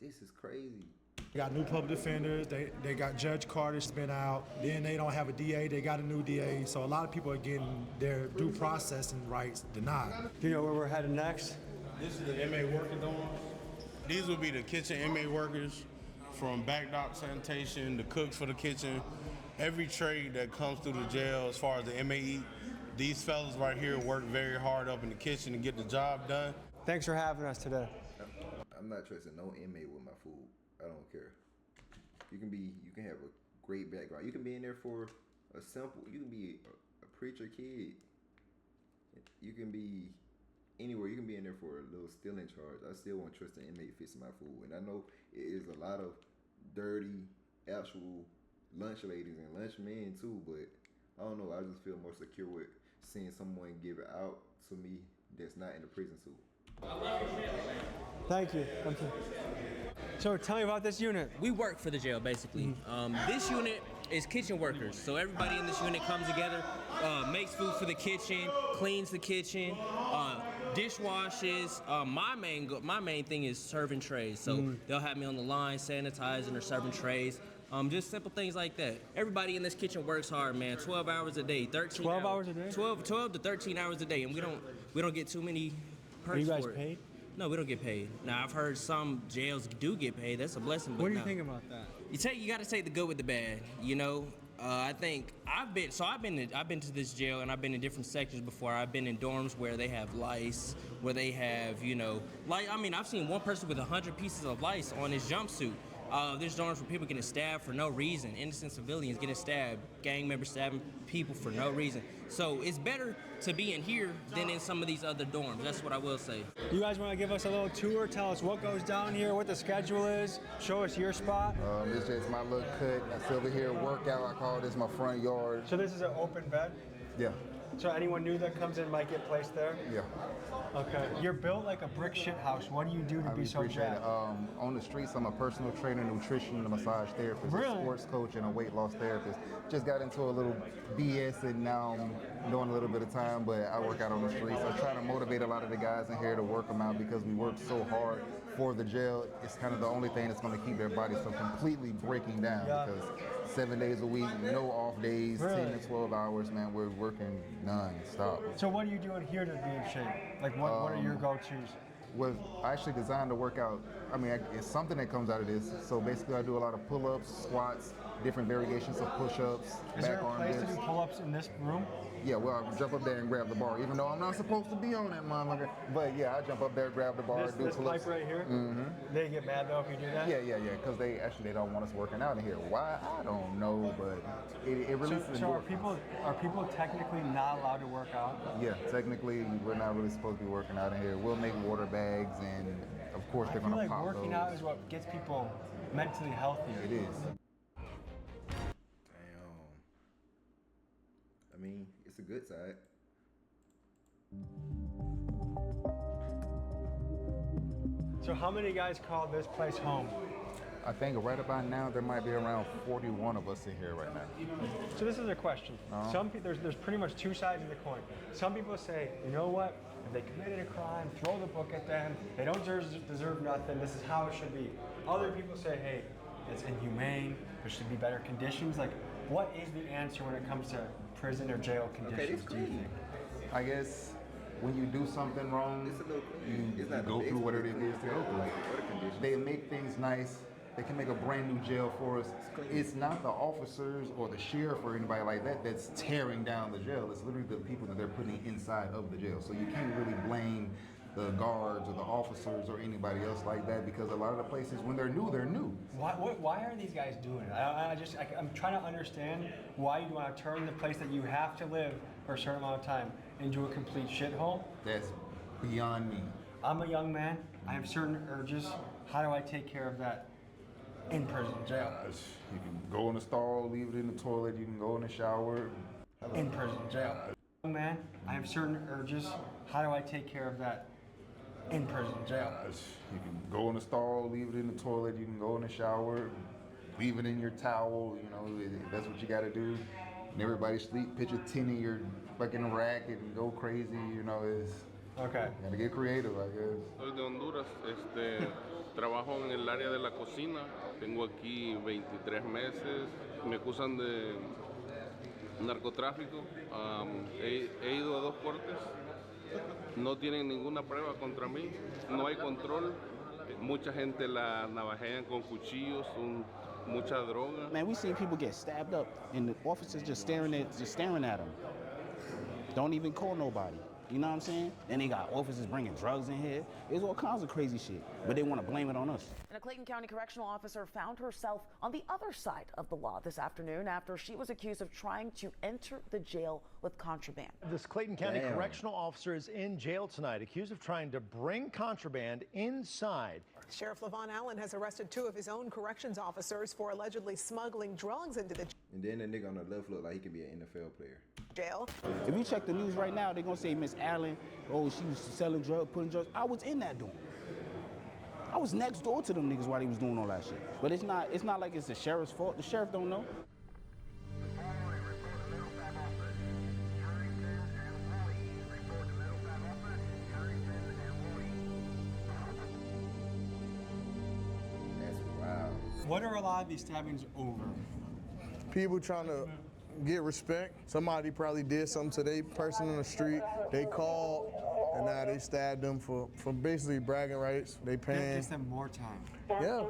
This is crazy.
They got new public defenders. They got Judge Carter's been out. Then they don't have a DA. They got a new DA. So a lot of people are getting their due processing rights denied.
Do you know where we're headed next?
This is the inmate working dorm. These will be the kitchen inmate workers, from back dock sanitation, the cooks for the kitchen, every trade that comes through the jail as far as the inmate eat. These fellas right here work very hard up in the kitchen to get the job done.
Thanks for having us today.
I'm not trusting no inmate with my food. I don't care. You can have a great background. You can be in there for you can be a preacher kid. You can be anywhere. You can be in there for a little stealing charge. I still won't trust an inmate fixing my food. And I know it is a lot of dirty, actual lunch ladies and lunch men too, but I don't know. I just feel more secure with seeing someone give it out to me that's not in the prison suit.
Thank you. So tell me about this unit.
We work for the jail, basically. This unit is kitchen workers. So everybody in this unit comes together, makes food for the kitchen, cleans the kitchen, dishwashes. My main thing is serving trays. So they'll have me on the line, sanitizing or serving trays. Just simple things like that. Everybody in this kitchen works hard, man. 12 hours a day, 13
12 hours a day?
12 to 13 hours a day, and we don't get too many perks.
Are you guys
for it.
paid?
No, we don't get paid. Now I've heard some jails do get paid. That's a blessing. But
What do you
no.
think about that?
You got to take the good with the bad. You know, I think I've been to this jail, and I've been in different sections before. I've been in dorms where they have lice, where they have I've seen one person with 100 pieces of lice on his jumpsuit. There's dorms where people getting stabbed for no reason. Innocent civilians getting stabbed. Gang members stabbing people for no reason. So it's better to be in here than in some of these other dorms. That's what I will say.
You guys want to give us a little tour? Tell us what goes down here, what the schedule is. Show us your spot.
It's just my little cut. I sit over here, workout. I call this my front yard.
So this is an open bed?
Yeah.
So anyone new that comes in might get placed there?
Yeah.
Okay. You're built like a brick shit house. What do you do to be so jacked?
On the streets, I'm a personal trainer, nutrition, and massage therapist,
Really?
a sports coach, and a weight loss therapist. Just got into a little BS, and now I'm doing a little bit of time, but I work out on the streets. I'm trying to motivate a lot of the guys in here to work them out because we work so hard for the jail. It's kind of the only thing that's going to keep their bodies from completely breaking down because 7 days a week, no off days,
Really?
10 to 12 hours, man. We're working non-stop.
So what are you doing here to be in shape? Like what are your go-tos?
I actually designed to work out. I mean, it's something that comes out of this. So basically, I do a lot of pull-ups, squats, different variations of push-ups,
Is there
back
a
arm
place to
dips.
do pull-ups in this room?
Yeah, well, I jump up there and grab the bar, even though I'm not supposed to be on that motherfucker. But yeah, I jump up there, grab the bar, do
This
pull-ups.
pipe right here?
Mm-hmm.
They get mad though if you do that?
Yeah, because they don't want us working out in here. Why? I don't know, but it releases
So are
endorphins.
people technically not allowed to work out?
Yeah, technically, we're not really supposed to be working out in here. We'll make water bags, and of course, they're
I feel
gonna
like
pop
working
those.
out is what gets people mentally healthy.
It is.
Damn. I mean, it's a good side.
So how many guys call this place home?
I think right about now there might be around 41 of us in here right now.
So this is a question. There's pretty much two sides of the coin. Some people say, you know what? If they committed a crime, throw the book at them. They don't deserve nothing. This is how it should be. Other people say, hey, it's inhumane. There should be better conditions. Like, what is the answer when it comes to prison or jail conditions? Do you think?
I guess when you do something wrong, you go through whatever it is to go through. They make things nice. They can make a brand new jail for us. It's not the officers or the sheriff or anybody like that that's tearing down the jail. It's literally the people that they're putting inside of the jail. So you can't really blame the guards or the officers or anybody else like that, because a lot of the places, when they're new, they're new.
Why are these guys doing it? I'm trying to understand why you want to turn the place that you have to live for a certain amount of time into a complete shithole.
That's beyond me.
I'm a young man. I have certain urges. How do I take care of that in prison, jail?
You can go in the stall, leave it in the toilet. You can go in the shower.
In prison, jail. Young man, I have certain urges. How do I take care of that in prison, jail?
You can go in the stall, leave it in the toilet. You can go in the shower, leave it in your towel. You know, that's what you got to do. And everybody sleep. Pitch a tin in your fucking rack and go crazy. You know,
okay.
Gotta get creative, I guess.
Soy de Honduras. Trabajo en el área de la cocina. Tengo aquí 23 meses. Me acusan de narcotráfico. He ido a 2 cortes. No tienen ninguna prueba contra mí. No hay control. Mucha gente la navajean con cuchillos. Mucha droga.
Man, we seen people get stabbed up and the officers just staring at them. Don't even call nobody. You know what I'm saying? Then they got officers bringing drugs in here. There's all kinds of crazy shit, but they want to blame it on us.
And a Clayton County correctional officer found herself on the other side of the law this afternoon after she was accused of trying to enter the jail with contraband.
This Clayton County correctional officer is in jail tonight, accused of trying to bring contraband inside.
Sheriff Levon Allen has arrested 2 of his own corrections officers for allegedly smuggling drugs into the
And then the nigga on the left look like he could be an NFL player.
jail.
If you check the news right now, they're gonna say Miss Allen, oh, she was selling drugs, putting drugs. I was in that dorm. I was next door to them niggas while they was doing all that shit. But it's not like it's the sheriff's fault. The sheriff don't know.
That's wild.
What are a lot of these stabbings over?
People trying to get respect. Somebody probably did something to their person on the street. They called, and now they stabbed them for basically bragging rights. They paying.
That gives them more time.
Yeah.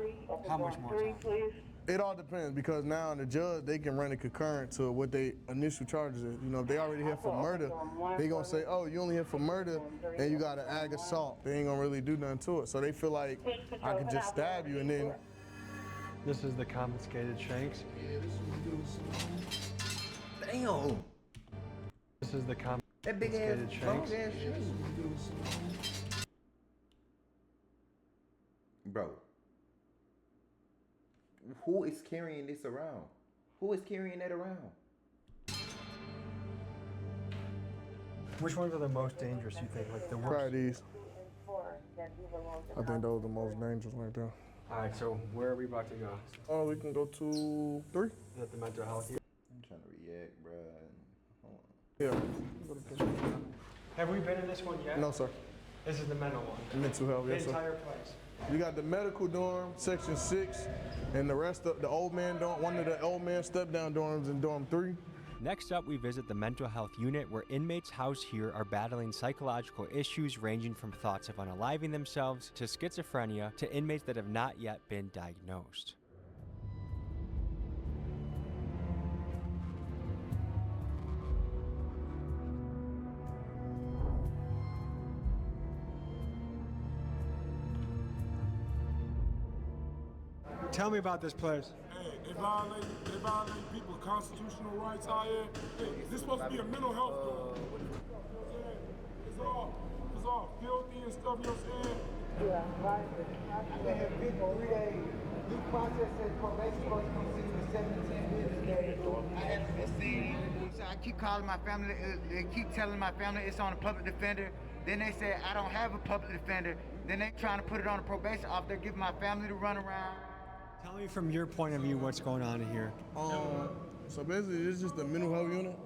How much more time?
It all depends, because now the judge, they can run it concurrent to what they initial charges is. You know, if they already here for murder, they gonna say, oh, you only here for murder and you got an ag assault. They ain't gonna really do nothing to it. So they feel like I could just stab you and then.
This is the confiscated shanks.
Damn.
This is the
that big ass,
confiscated
long
shanks.
ass shoe. Bro. Who is carrying this around? Who is carrying that around?
Which ones are the most dangerous, you think? Like the worst?
Probably these. I think those are the most dangerous right there.
All right, so where are we about to go?
Oh, we can go to 3.
Is that the mental health here?
I'm trying to react, bro.
Yeah.
Have we been in this one yet?
No, sir.
This is the mental one.
Mental health,
The
yes, sir.
entire place.
You got the medical dorm, section 6, and the rest of the old man dorm, one of the old man step-down dorms in dorm 3.
Next up, we visit the mental health unit where inmates housed here are battling psychological issues ranging from thoughts of unaliving themselves to schizophrenia to inmates that have not yet been diagnosed. Tell me about this place.
Hey, they violate people's constitutional rights out here. Hey, this supposed to be a mental health door. It's all filthy and stuff, you know what I'm saying?
Yeah, right. I've been here 53 days. Due process says probation supposed to come see me 7 to 10 business days. I haven't been seen. So I keep calling my family. They keep telling my family it's on a public defender. Then they say I don't have a public defender. Then they trying to put it on a probation officer, giving my family to run around.
Tell me from your point of view what's going on in here.
So basically, it's just a mental health unit.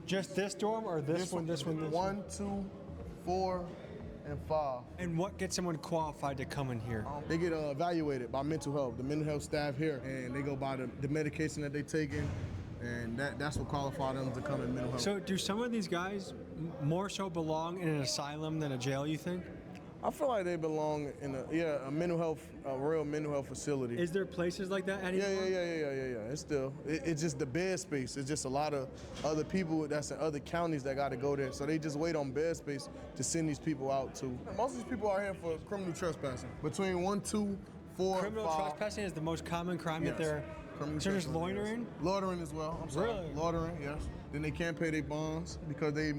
Just this dorm or this one, this one, this one?
1, 2, 4, and 5.
And what gets someone qualified to come in here?
They get evaluated by mental health, the mental health staff here, and they go by the medication that they're taking, and that's what qualifies them to come in mental health.
So do some of these guys more so belong in an asylum than a jail, you think?
I feel like they belong in a mental health, a real mental health facility.
Is there places like that anymore?
Yeah. It's just the bed space. It's just a lot of other people that's in other counties that got to go there. So they just wait on bed space to send these people out to. Most of these people are here for criminal trespassing. Between 1, 2, 4,
Criminal
5.
trespassing is the most common crime that
Yes.
they're.
Criminal
So there's
trespassing,
loitering?
yes. Loitering as well. I'm sorry.
Really?
Loitering, yes. Then they can't pay their bonds because they've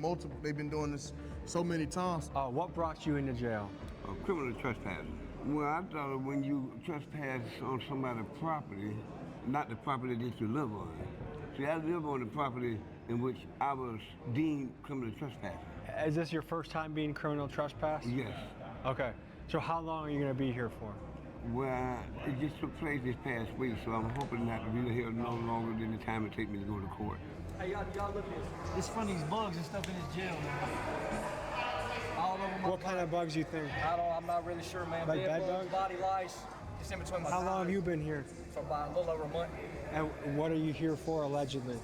been doing this so many times.
What brought you into jail?
Criminal trespassing. Well, I thought when you trespass on somebody's property, not the property that you live on. See, I live on the property in which I was deemed criminal trespassing.
Is this your first time being criminal trespass?
Yes.
Okay. So how long are you going to be here for?
Well, it just took place this past week, so I'm hoping not to be here no longer than the time it takes me to go to court.
Hey, y'all look at this. It's from these bugs and stuff in this jail, man. All over my
What kind of bugs you think?
I'm not really sure, man.
Like bed
bugs,
bugs?
body lice, just in between my
How long have you been here?
For about a little over a month.
And what are you here for, allegedly?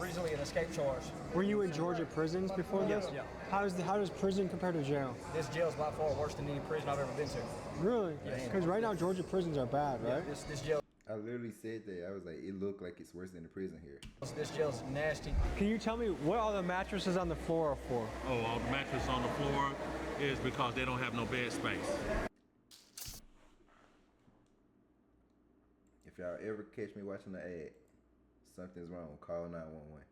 Originally an escape charge.
Were you in Georgia prisons before this?
Yeah.
How does prison compare to jail?
This jail's by far worse than any prison I've ever been to.
Really?
Yeah.
Because right now Georgia prisons are bad, right?
Yeah, this jail.
I literally said that. I was like, it looked like it's worse than the prison here.
This jail's nasty.
Can you tell me what all the mattresses on the floor are for?
Oh, all the mattress on the floor is because they don't have no bed space.
If y'all ever catch me watching the ad, something's wrong. Call 911.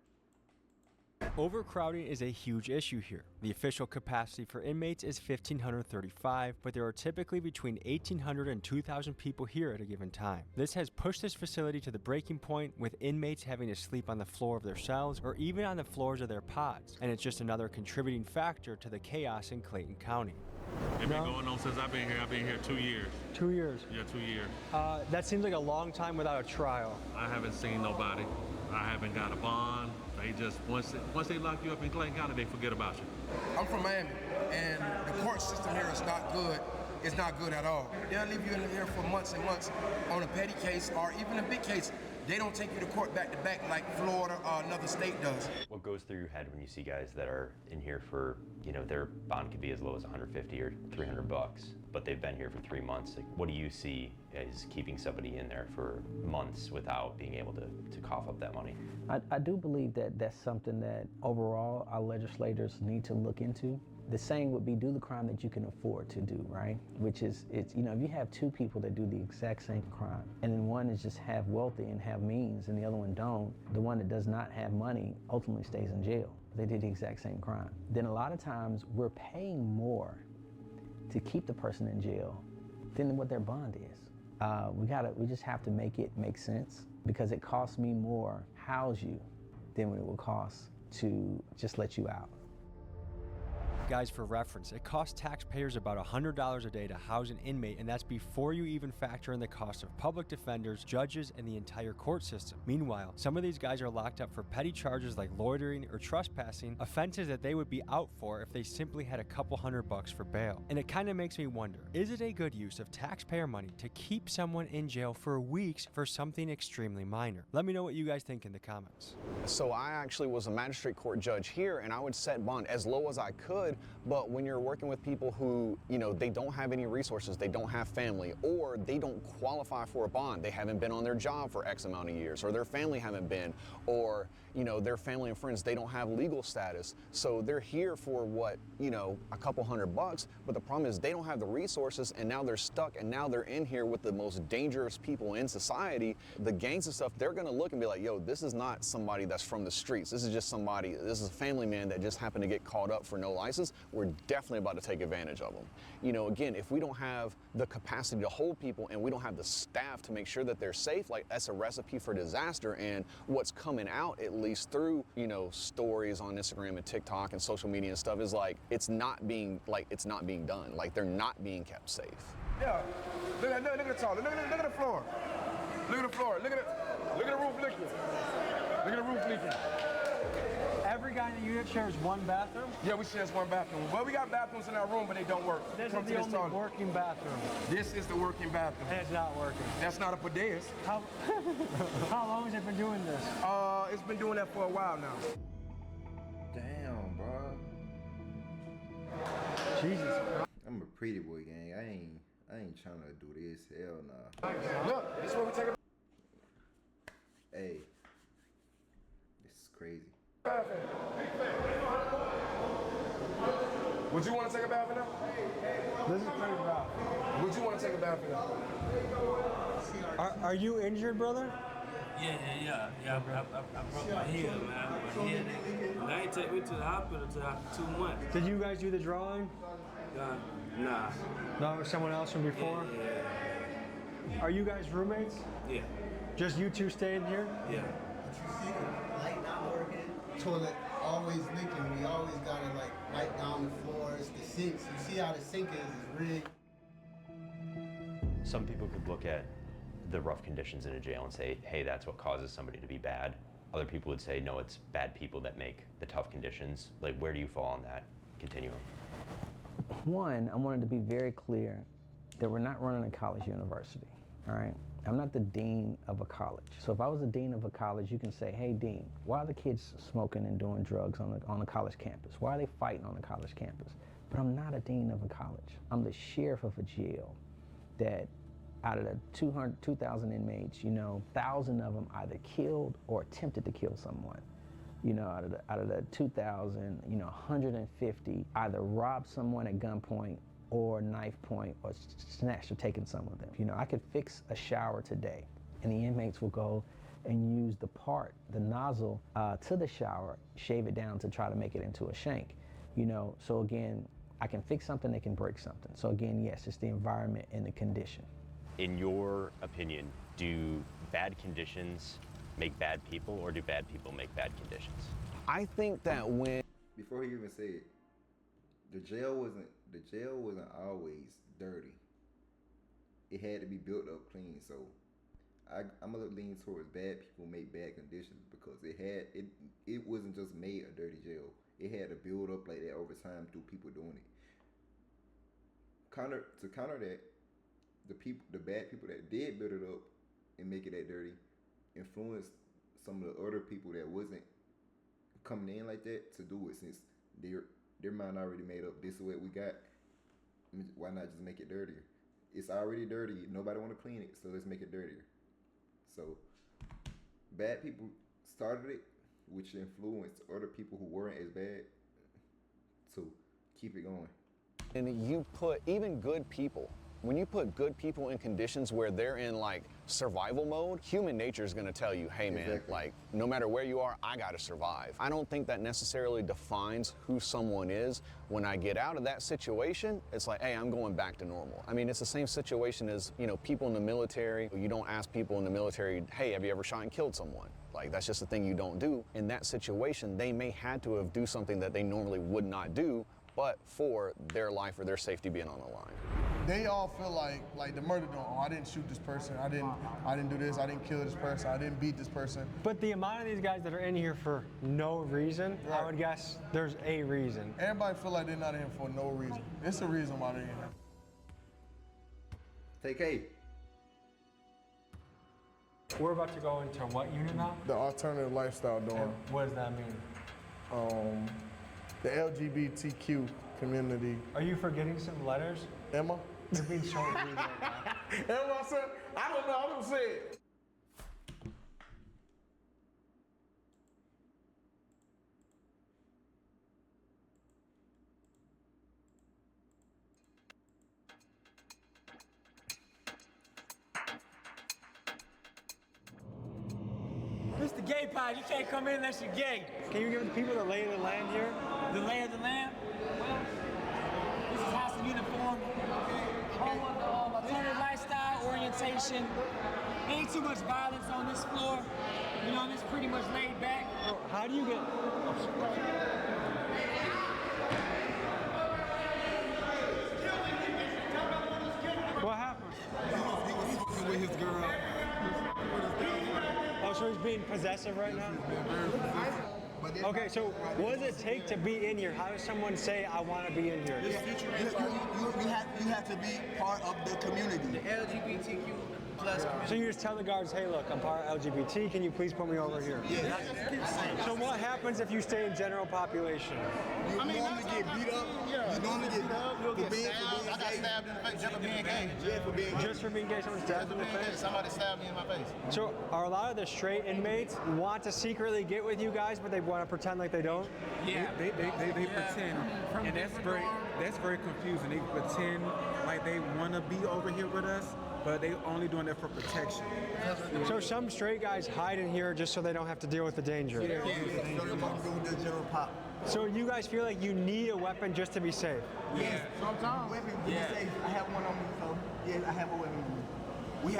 Overcrowding is a huge issue here. The official capacity for inmates is 1,535, but there are typically between 1,800 and 2,000 people here at a given time. This has pushed this facility to the breaking point, with inmates having to sleep on the floor of their cells or even on the floors of their pods, and it's just another contributing factor to the chaos in Clayton County.
It's been going on since I've been here. I've been here 2 years.
2 years?
Yeah, 2 years.
That seems like a long time without a trial.
I haven't seen nobody. I haven't got a bond. They just, once they lock you up in Clayton County, they forget about you.
I'm from Miami, and the court system here is not good. It's not good at all. They'll leave you in here for months and months on a petty case or even a big case. They don't take you to court back to back like Florida or another state does.
What goes through your head when you see guys that are in here for, their bond could be as low as $150 or $300, but they've been here for 3 months? Like, what do you see as keeping somebody in there for months without being able to cough up that money?
I do believe that that's something that overall our legislators need to look into. The saying would be, do the crime that you can afford to do, right? Which is, if you have two people that do the exact same crime, and then one is just half wealthy and have means, and the other one don't, the one that does not have money ultimately stays in jail. They did the exact same crime. Then a lot of times we're paying more to keep the person in jail than what their bond is. We just have to make it make sense, because it costs me more to house you than what it will cost to just let you out.
Guys, for reference, it costs taxpayers about $100 a day to house an inmate, and that's before you even factor in the cost of public defenders, judges, and the entire court system. Meanwhile, some of these guys are locked up for petty charges like loitering or trespassing, offenses that they would be out for if they simply had a couple $100 for bail. And it kind of makes me wonder, is it a good use of taxpayer money to keep someone in jail for weeks for something extremely minor? Let me know what you guys think in the comments.
So I actually was a magistrate court judge here, and I would set bond as low as I could. But when you're working with people who, they don't have any resources, they don't have family, or they don't qualify for a bond, they haven't been on their job for X amount of years, or their family haven't been, or, their family and friends, they don't have legal status. So they're here for what, a couple $100, but the problem is they don't have the resources, and now they're stuck, and now they're in here with the most dangerous people in society. The gangs and stuff, they're gonna look and be like, yo, this is not somebody that's from the streets. This is just somebody, this is a family man that just happened to get caught up for no license circumstances, we're definitely about to take advantage of them. You know, again, if we don't have the capacity to hold people and we don't have the staff to make sure that they're safe, like that's a recipe for disaster. And what's coming out, at least through, you know, stories on Instagram and TikTok and social media and stuff, is like it's not being done. Like they're not being kept safe.
Yeah. Look at the toilet. Look at the floor. Look at the floor. Look at the roof leaking. Look at the roof leaking.
Every guy in the unit shares one bathroom?
Yeah, we share one bathroom. Well, we got bathrooms in our room, but they don't work.
This is the only working bathroom.
This is the working bathroom.
And it's not working.
That's not a bidet.
How long has it been doing this?
It's been doing that for a while now.
Damn, bro.
Jesus.
I'm a pretty boy, gang. I ain't trying to do this. Hell nah.
Look, this is where we take a
Hey, this is crazy.
Would you want to take a bath in there?
This is pretty rough.
Would you want to take a bath in there?
Are you injured, brother?
Yeah. I broke my heel, man. My head. And they ain't take me to the hospital until after 2 months.
Did you guys do the drawing?
Nah.
No, with someone else from before?
Yeah.
Are you guys roommates?
Yeah.
Just you two staying here?
Yeah.
You see the light not working, toilet always leaking. We always gotta like wipe down the floors, the sinks. You see how the sink is rigged.
Some people could look at the rough conditions in a jail and say, hey, that's what causes somebody to be bad. Other people would say, no, it's bad people that make the tough conditions. Like, where do you fall on that continuum?
One, I wanted to be very clear that we're not running a college university, all right? I'm not the dean of a college. So if I was the dean of a college, you can say, hey, dean, why are the kids smoking and doing drugs on a college campus? Why are they fighting on a college campus? But I'm not a dean of a college. I'm the sheriff of a jail that out of the 2,000 inmates, 1,000 of them either killed or attempted to kill someone. Out of the 2,000, 150 either robbed someone at gunpoint or knife point or snatched or taken some of them. I could fix a shower today and the inmates will go and use the nozzle to the shower, shave it down to try to make it into a shank. So again, I can fix something, they can break something. So again, yes, it's the environment and the condition.
In your opinion, do bad conditions make bad people, or do bad people make bad conditions?
I think that
Before he even said it, the jail wasn't always dirty. It had to be built up clean. So I'm gonna lean towards bad people make bad conditions because it wasn't just made a dirty jail. It had to build up like that over time through people doing it. To counter that, the bad people that did build it up and make it that dirty influenced some of the other people that wasn't coming in like that to do it, since their mind already made up. This is what we got. Why not just make it dirtier? It's already dirty. Nobody want to clean it, so let's make it dirtier. So bad people started it, which influenced other people who weren't as bad to keep it going.
And you put even good people, when you put good people in conditions where they're in like survival mode, human nature is gonna tell you, hey man, like no matter where you are, I gotta survive. I don't think that necessarily defines who someone is. When I get out of that situation, it's like, hey, I'm going back to normal. I mean, it's the same situation as, people in the military. You don't ask people in the military, hey, have you ever shot and killed someone? Like, that's just a thing you don't do. In that situation, they may had to have do something that they normally would not do, but for their life or their safety being on the line.
They all feel like the murder don't. Oh, I didn't shoot this person. I didn't do this. I didn't kill this person. I didn't beat this person.
But the amount of these guys that are in here for no reason, right. I would guess there's a reason.
Everybody feel like they're not in here for no reason. It's a reason why they're in here.
Take A.
We're about to go into what unit now?
The alternative lifestyle dorm.
And what does that mean?
The LGBTQ community.
Are you forgetting some letters?
Emma?
You're being so rude right now.
Emma said, I don't know, I don't say it.
This is the gay pod. You can't come in unless you're gay.
Can you give the people the lay of the land here?
The lay of the land?
uniform. Home of the alternative lifestyle orientation. Ain't too much violence on this floor. You know, it's pretty much laid back.
How do you get? What happened?
He was fucking with his girl.
Oh, so he's being possessive right now? Okay, so what does it take to be in here? How does someone say, I want to be in here?
You have to be part of the community.
The LGBTQ plus community.
So you just tell the guards, hey, look, I'm part of LGBT. Can you please put me over here?
Yeah.
So what happens if you stay in general population?
You normally get beat up. You normally get beat up.
You'll get stabbed. I got stabbed in the face just for being gay. Yeah, for being gay.
Just for being gay, someone stabbed in the face?
Somebody stabbed me in my face.
So are a lot of the straight inmates want to secretly get with you guys, but they want to pretend like they don't?
Yeah, they pretend, and that's very confusing. They pretend like they want to be over here with us, but they only doing that for protection.
So some straight guys hide in here just so they don't have to deal with the danger.
So they want to go with the general pop.
So you guys feel like you need a weapon just to be safe?
Yes, sometimes. Weapons to be safe. I have one on me, so yes, I have a weapon on me. We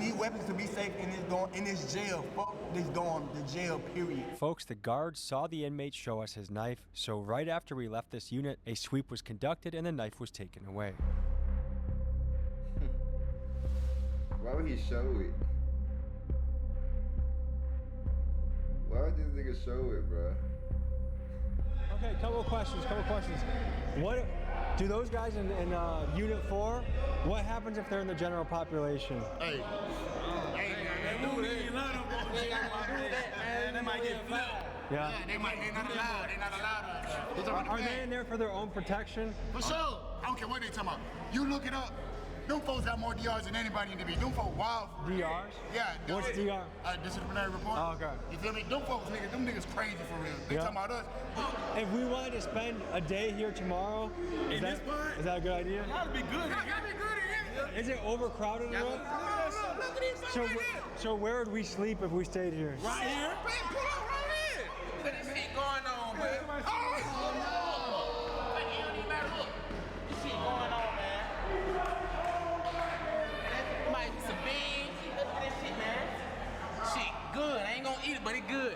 need weapons to be safe in this jail. Fuck this dorm, the jail, period.
Folks, the guards saw the inmate show us his knife, so right after we left this unit, a sweep was conducted and the knife was taken away.
Why would he show it? Why would this nigga show it, bro?
Okay, couple of questions. What do those guys in Unit 4, what happens if they're in the general population?
Hey,
They might get flipped.
Yeah.
They're not allowed.
Are they in there for their own protection?
For sure. I don't care what they talking about. You look it up. Them folks got more DRs than anybody in the beat. Them folks wild.
DRs?
Yeah.
What's DR?
Disciplinary report.
Oh, okay.
You feel me? Them folks, them niggas crazy for real. They talking about us.
If we wanted to spend a day here tomorrow, is that a good idea?
That'd be good. That'd be good in here.
Is it overcrowded enough?
Look at these right here.
So where would we sleep if we stayed here?
Right here? Pull up right here. Look at this shit going on, man. This shit going on, man. Might be some beans. Look at this shit, man. Shit good. I ain't gonna eat it, but it good.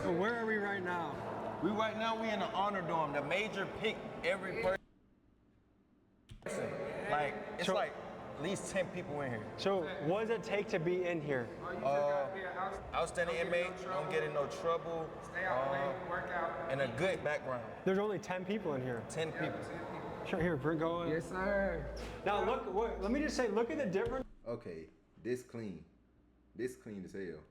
So where are we right now?
We in the honor dorm. The major pick every person. Like it's like at least 10 people in here.
So what does it take to be in here?
Outstanding inmate, don't get in no trouble, and a good background.
There's only 10 people in here.
10 people.
Sure, here, go in.
Yes, sir.
Now let me just say, look at the difference.
Okay, this clean as hell.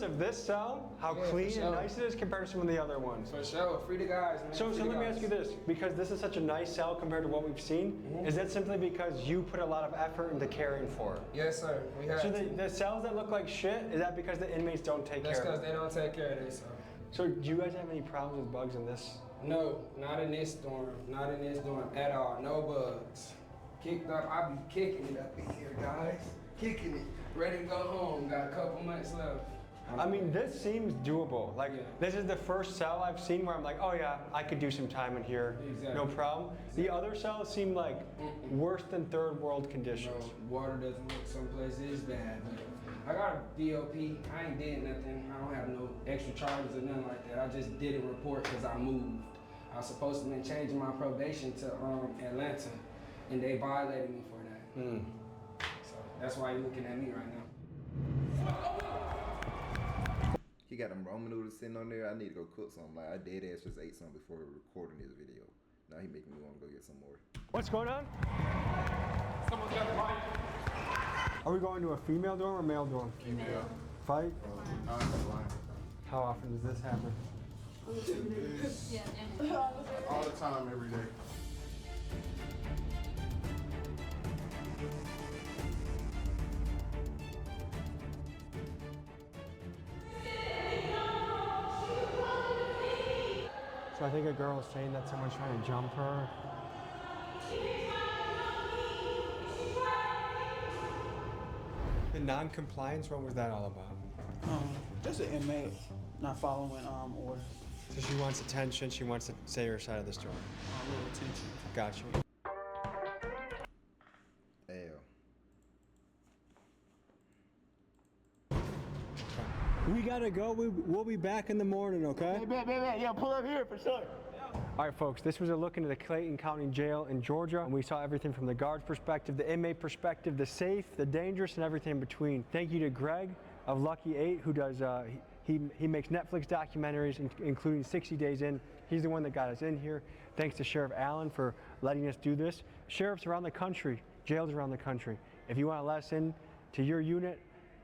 Of this cell, how clean and nice it is compared to some of the other ones.
For sure, free the guys, man.
So let me ask you this, because this is such a nice cell compared to what we've seen, is that simply because you put a lot of effort into caring for it?
Yes, sir. We have
So the cells that look like shit, is that because the inmates don't take care of it?
That's because they don't take care of their cell.
So do you guys have any problems with bugs in this?
No, not in this dorm. Not in this dorm at all. No bugs. Kicked up, I be kicking it up in here, guys. Kicking it. Ready to go home. Got a couple months left.
I mean, this seems doable. Like, this is the first cell I've seen where I'm like, oh yeah, I could do some time in here, no problem. The other cells seem like worse than third world conditions.
No, water doesn't look someplace is bad, but I got a DOP. I ain't did nothing. I don't have no extra charges or nothing like that. I just did a report because I moved. I was supposed to be changing my probation to Atlanta, and they violated me for that. So that's why you're looking at me right now.
He got them Roman noodles sitting on there. I need to go cook something. Like I dead ass just ate some before recording this video. Now he making me want to go get some more.
What's going on?
Someone's got a fight.
Are we going to a female dorm or male dorm?
Female.
Fight? How often does this happen?
All the time, every day.
So I think a girl is saying that someone's trying to jump her. The non-compliance, what was that all about?
Just an inmate not following orders.
So she wants attention. She wants to say her side of the story.
A little attention.
Gotcha. We gotta go. We'll be back in the morning, okay?
Yeah, pull up here for sure.
All right, folks, this was a look into the Clayton County Jail in Georgia, and we saw everything from the guard's perspective, the inmate perspective, the safe, the dangerous, and everything in between. Thank you to Greg of Lucky 8, who does, he makes Netflix documentaries, including 60 Days In. He's the one that got us in here. Thanks to Sheriff Allen for letting us do this. Sheriffs around the country, jails around the country. If you want to let us in to your unit,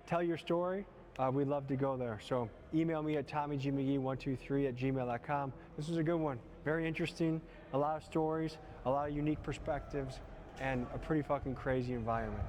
tell your story, we'd love to go there. So email me at tommygmcgee123@gmail.com. This was a good one. Very interesting, a lot of stories, a lot of unique perspectives, and a pretty fucking crazy environment.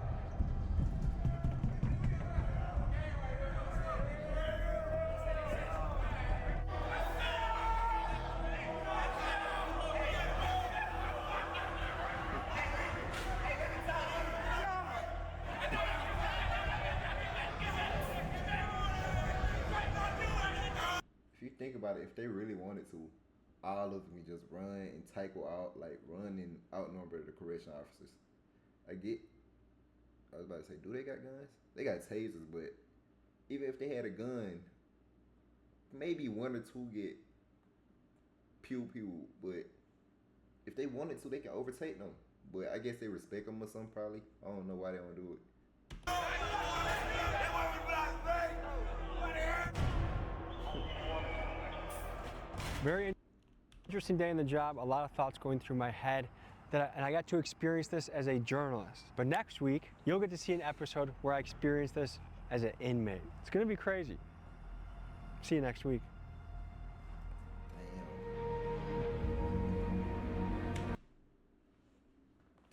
If you think about it, if they really wanted to, all of them can just run and tackle out, like run and outnumber the correction officers. I was about to say, do they got guns? They got tasers, but even if they had a gun, maybe one or two get pew pew. But if they wanted to, they can overtake them. But I guess they respect them or something probably. I don't know why they don't do it.
Very interesting day in the job, a lot of thoughts going through my head, and I got to experience this as a journalist. But next week, you'll get to see an episode where I experience this as an inmate. It's gonna be crazy. See you next week.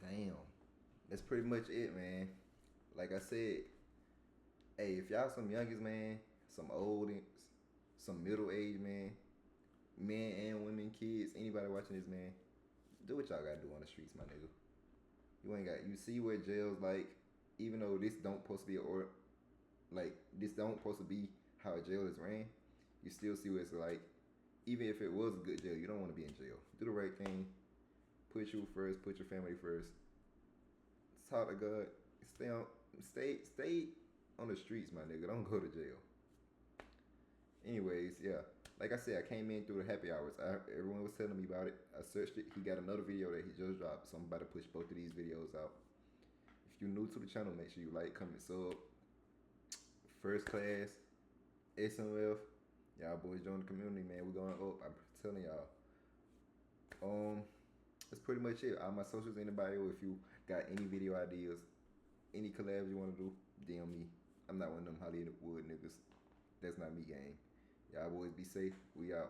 Damn. That's pretty much it, man. Like I said, hey, if y'all some youngest, man, some old, some middle-aged, man, men and women, kids, anybody watching this, man, do what y'all gotta do on the streets, my nigga. You see what jails like, even though this don't supposed to be this don't supposed to be how a jail is ran, you still see what it's like. Even if it was a good jail, you don't want to be in jail. Do the right thing. Put you first, put your family first. Talk to God. Stay on the streets, my nigga. Don't go to jail. Anyways, yeah. Like I said, I came in through the happy hours. Everyone was telling me about it. I searched it. He got another video that he just dropped, so I'm about to push both of these videos out. If you're new to the channel, make sure you like, comment, sub. First class, SMF. Y'all boys join the community, man. We're going up. I'm telling y'all. That's pretty much it. All my socials in the bio. If you got any video ideas, any collabs you want to do, DM me. I'm not one of them Hollywood niggas. That's not me, gang. Y'all boys be safe. We out.